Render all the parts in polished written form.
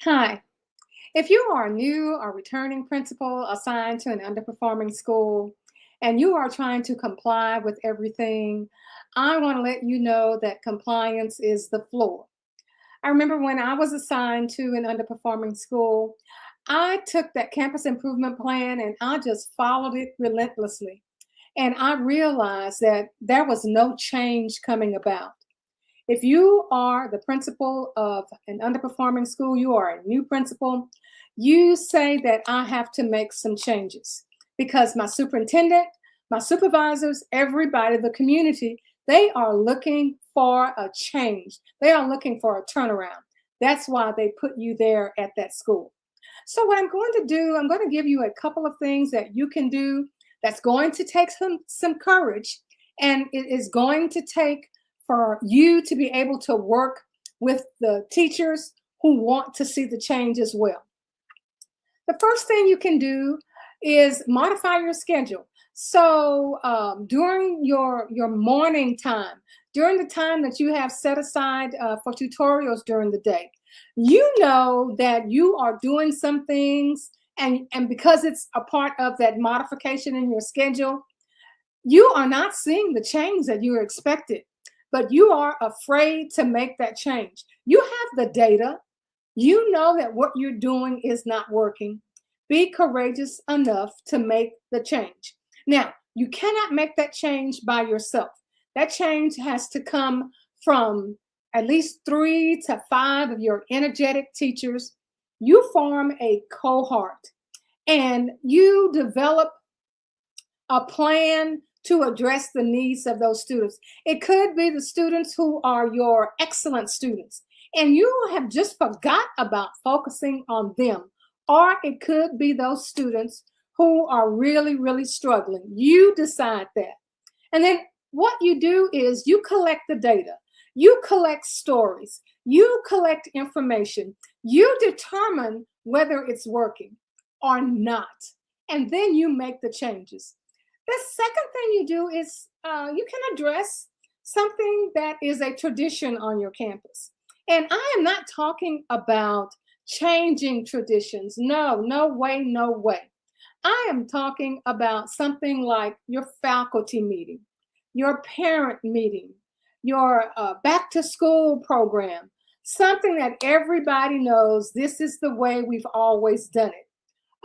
Hi. If you are a new or returning principal assigned to an underperforming school and you are trying to comply with everything, I want to let you know that compliance is the floor. I remember when I was assigned to an underperforming school, I took that campus improvement plan and I just followed it relentlessly. And I realized that there was no change coming about. If you are the principal of an underperforming school, you are a new principal, you say that I have to make some changes because my superintendent, my supervisors, everybody, the community, they are looking for a change. They are looking for a turnaround. That's why they put you there at that school. So, what I'm going to do, I'm going to give you a couple of things that you can do that's going to take some courage, and it is going to take for you to be able to work with the teachers who want to see the change as well. The first thing you can do is modify your schedule. So during your morning time, during the time that you have set aside for tutorials during the day, you know that you are doing some things, and because it's a part of that modification in your schedule, you are not seeing the change that you expected, but you are afraid to make that change. You have the data. You know that what you're doing is not working. Be courageous enough to make the change. Now, you cannot make that change by yourself. That change has to come from at least 3 to 5 of your energetic teachers. You form a cohort and you develop a plan to address the needs of those students. It could be the students who are your excellent students, and you have just forgot about focusing on them. Or it could be those students who are really, really struggling. You decide that. And then what you do is you collect the data, you collect stories, you collect information, you determine whether it's working or not. And then you make the changes. The second thing you do is you can address something that is a tradition on your campus. And I am not talking about changing traditions. No, no way, no way. I am talking about something like your faculty meeting, your parent meeting, your back to school program, something that everybody knows this is the way we've always done it.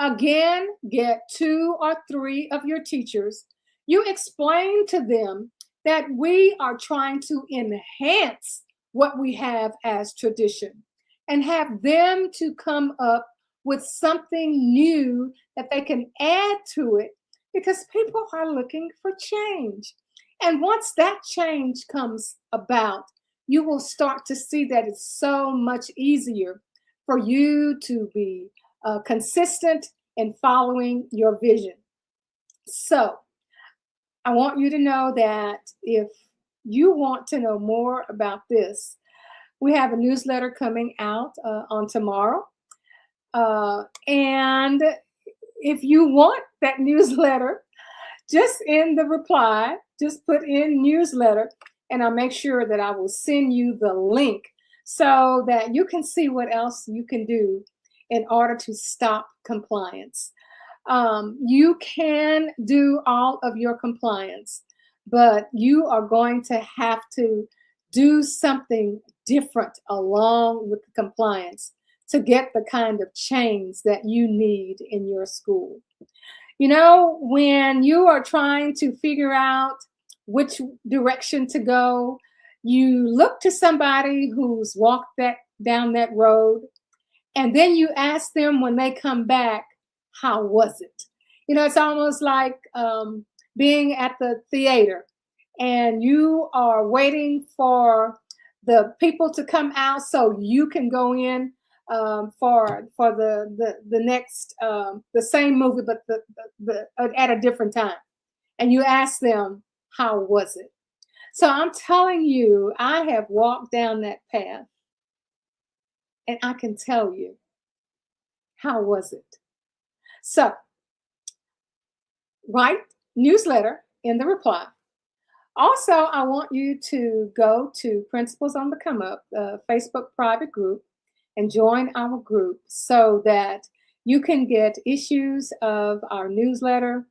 Again, get 2 or 3 of your teachers. You explain to them that we are trying to enhance what we have as tradition and have them to come up with something new that they can add to it because people are looking for change. And once that change comes about, you will start to see that it's so much easier for you to be consistent in following your vision. So, I want you to know that if you want to know more about this, we have a newsletter coming out on tomorrow. And if you want that newsletter, just in the reply, just put in newsletter, and I'll make sure that I will send you the link so that you can see what else you can do in order to stop compliance. You can do all of your compliance, but you are going to have to do something different along with the compliance to get the kind of change that you need in your school. You know, when you are trying to figure out which direction to go, you look to somebody who's walked that down that road, and then you ask them when they come back, how was it? You know, it's almost like being at the theater and you are waiting for the people to come out so you can go in for the next the same movie but at a different time, and you ask them how was it. So I'm telling you, I have walked down that path, and I can tell you how was it. So write newsletter in the reply. Also, I want you to go to Principals on the Come Up, Facebook private group, and join our group so that you can get issues of our newsletter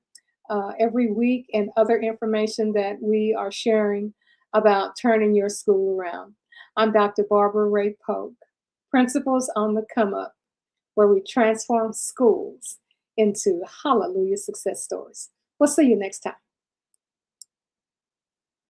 every week and other information that we are sharing about turning your school around. I'm Dr. Barbara Ray Polk, Principals on the Come Up, where we transform schools into hallelujah success stories. We'll see you next time.